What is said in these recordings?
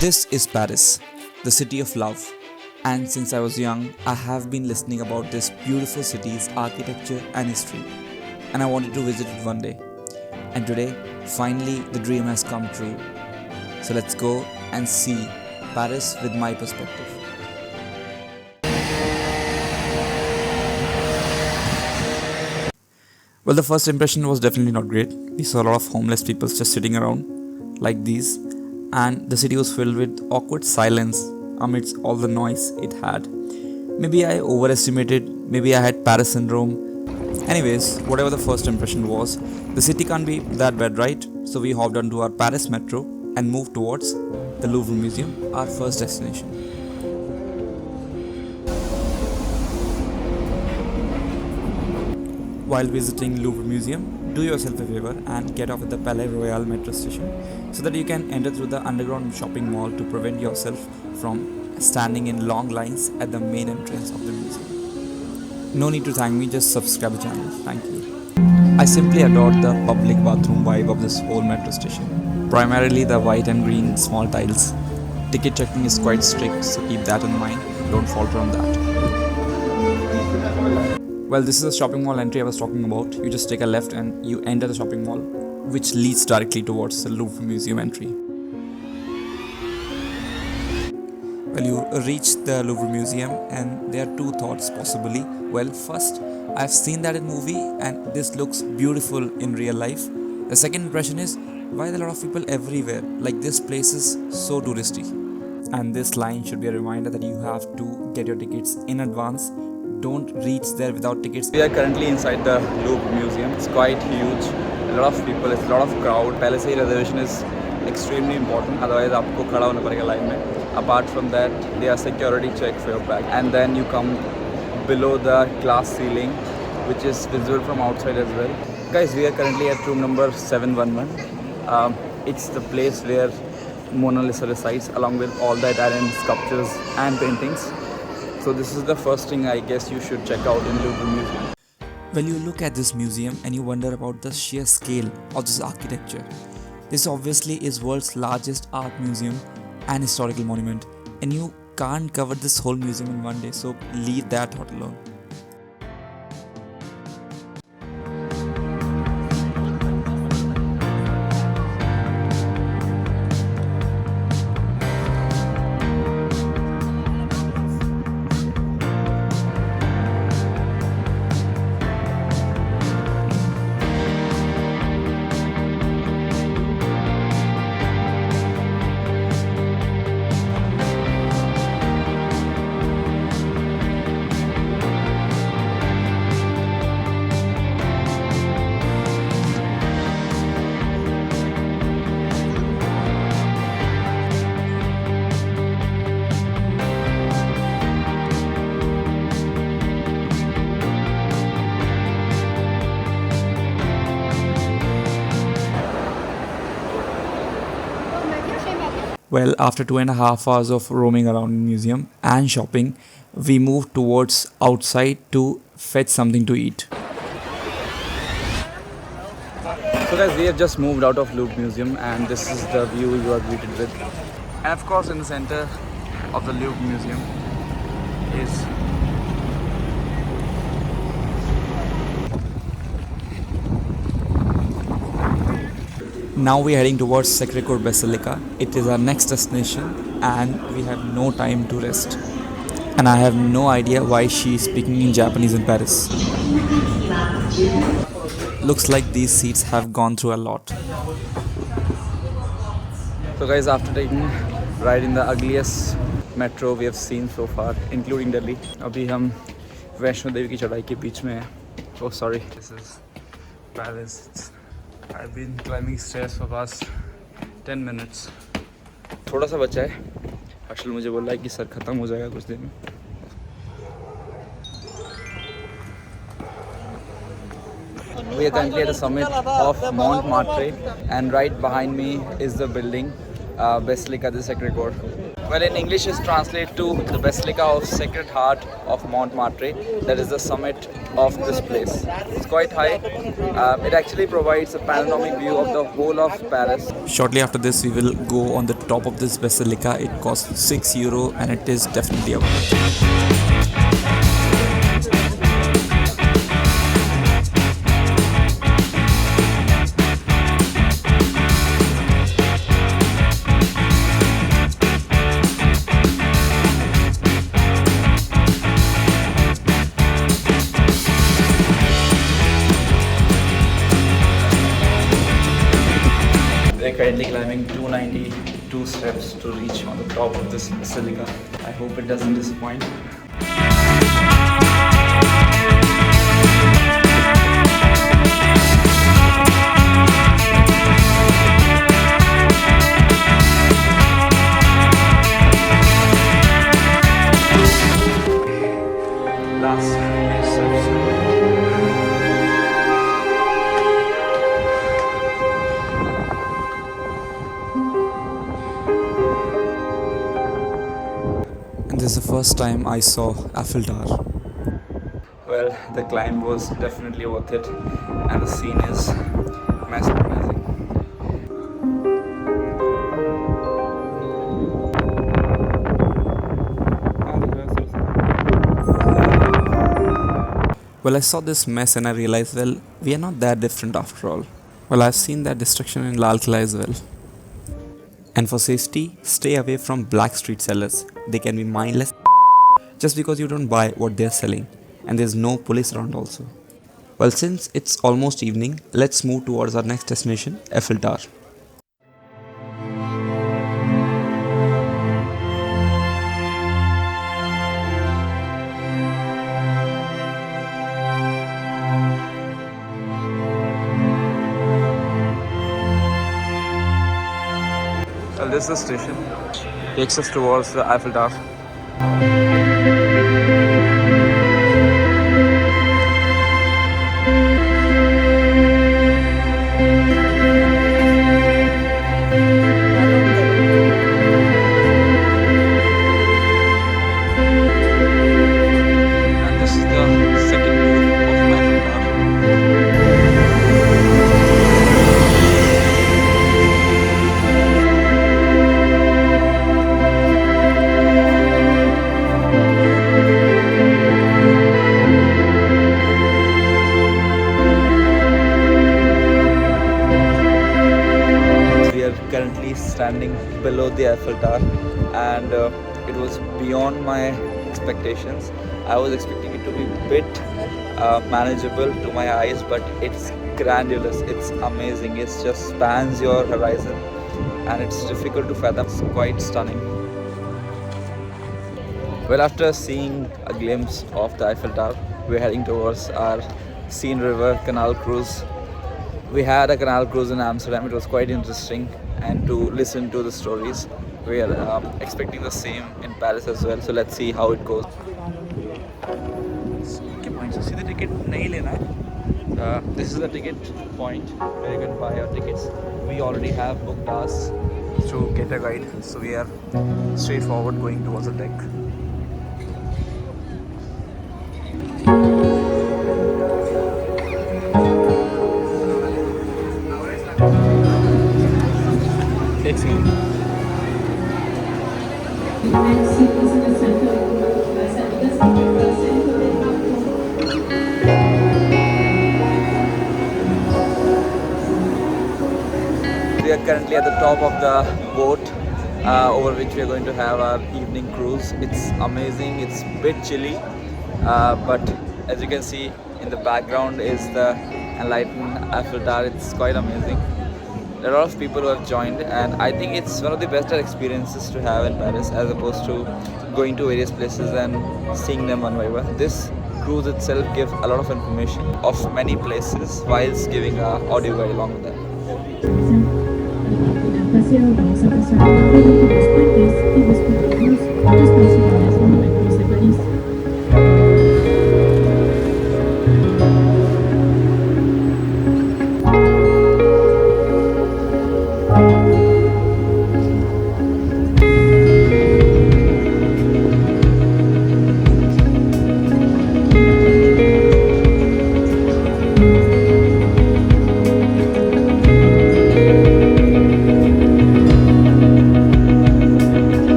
This is Paris, the city of love. And since I was young, I have been listening about this beautiful city's architecture and history. And I wanted to visit it one day. And today, finally, the dream has come true. So let's go and see Paris with my perspective. Well, the first impression was definitely not great. We saw a lot of homeless people just sitting around like these, and the city was filled with awkward silence amidst all the noise it had. Maybe I overestimated, maybe I had Paris syndrome. Anyways, whatever the first impression was, the city can't be that bad, right? So we hopped onto our Paris metro and moved towards the Louvre Museum, our first destination. While visiting Louvre Museum, do yourself a favor and get off at the Palais Royal metro station so that you can enter through the underground shopping mall to prevent yourself from standing in long lines at the main entrance of the museum. No need to thank me, just subscribe the channel. Thank you. I simply adored the public bathroom vibe of this whole metro station. Primarily the white and green small tiles. Ticket checking is quite strict, so keep that in mind. Don't falter on that. Well, this is the shopping mall entry I was talking about. You just take a left and you enter the shopping mall, which leads directly towards the Louvre Museum entry. Well, you reach the Louvre Museum and there are two thoughts possibly. Well, first, I've seen that in movie and this looks beautiful in real life. The second impression is, why are there a lot of people everywhere? Like, this place is so touristy. And this line should be a reminder that you have to get your tickets in advance. Don't reach there without tickets. We are currently inside the Louvre Museum. It's quite huge. A lot of people, it's a lot of crowd. पहले से ही reservation is extremely important. Otherwise, आपको खड़ा होना पड़ेगा line में. Apart from that, there are security check for your bag. And then you come below the glass ceiling, which is visible from outside as well. Guys, we are currently at room number 711. It's the place where Mona Lisa resides, along with all the Italian sculptures and paintings. So this is the first thing I guess you should check out in Louvre Museum. Well, you look at this museum and you wonder about the sheer scale of this architecture. This obviously is world's largest art museum and historical monument, and you can't cover this whole museum in one day, so leave that thought alone. Well, after 2.5 hours of roaming around the museum and shopping, we moved towards outside to fetch something to eat. So guys, we have just moved out of Louvre Museum and this is the view you are greeted with. And of course, in the center of the Louvre Museum is now we are heading towards Sacre Basilica. It is our next destination and we have no time to rest. And I have no idea why she is speaking in Japanese in Paris. Looks like these seats have gone through a lot. So guys, after taking a ride in the ugliest metro we have seen so far, including Delhi, अभी हम वैष्णो देवी की चढ़ाई के बीच में हैं. Oh sorry, this is Paris. I've been climbing stairs for past 10 minutes. थोड़ा सा बचा है. अक्षल मुझे बोल रहा है कि सर खत्म हो जाएगा कुछ देर में. We are currently at the summit of Montmartre, and right behind me is the building Basilica de Sacre. Well, in English, it translates to the Basilica of Sacred Heart of Montmartre. That is the summit of this place. It's quite high. It actually provides a panoramic view of the whole of Paris. Shortly after this, we will go on the top of this basilica. It costs €6 and it is definitely a We're currently climbing 292 steps to reach on the top of this basilica. I hope it doesn't disappoint. Last steps. And this is the first time I saw Eiffel Tower. Well, the climb was definitely worth it, and the scene is mesmerizing. Well, I saw this mess and I realized, well, we are not that different after all. Well, I've seen that destruction in Lal Killa as well. And for safety, stay away from black street sellers. They can be mindless just because you don't buy what they're selling. And there's no police around also. Well, since it's almost evening, let's move towards our next destination, Eiffel Tower. Well, this is the station. Takes us towards the Eiffel Tower. And this is the second view of Eiffel Tower. We are currently standing below the Eiffel Tower, and it was beyond my expectations. I was expecting it to be a bit manageable to my eyes, but it's grandiose, it's amazing, it just spans your horizon and it's difficult to fathom. It's quite stunning. Well, after seeing a glimpse of the Eiffel Tower, we're heading towards our Seine River canal cruise. We had a canal cruise in Amsterdam. It was quite interesting, and to listen to the stories. We are expecting the same in Paris as well. So let's see how it goes. See the ticket nahi lena hai. This is the ticket point where you can buy your tickets. We already have booked ours through Get a Guide, so we are straightforward going towards the deck. Excellent. We are currently at the top of the boat over which we are going to have our evening cruise. It's amazing, it's a bit chilly, but as you can see in the background is the enlightened Eiffel Tower. It's quite amazing. There are a lot of people who have joined, and I think it's one of the best experiences to have in Paris as opposed to going to various places and seeing them one by one. This cruise itself gives a lot of information of many places whilst giving an audio guide along with that. Paseo vamos a pasar por todos los puentes y descubriremos otros principales monumentos de París.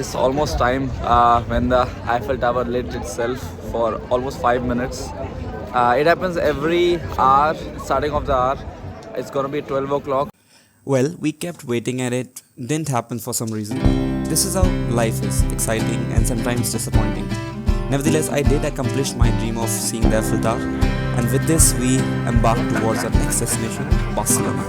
it's almost time when the Eiffel Tower lit itself for almost 5 minutes. It happens every hour, starting of the hour. It's gonna be 12 o'clock. Well, we kept waiting and it didn't happen for some reason. This is how life is, exciting and sometimes disappointing. Nevertheless, I did accomplish my dream of seeing the Eiffel Tower, and with this, we embarked towards our next destination, Barcelona.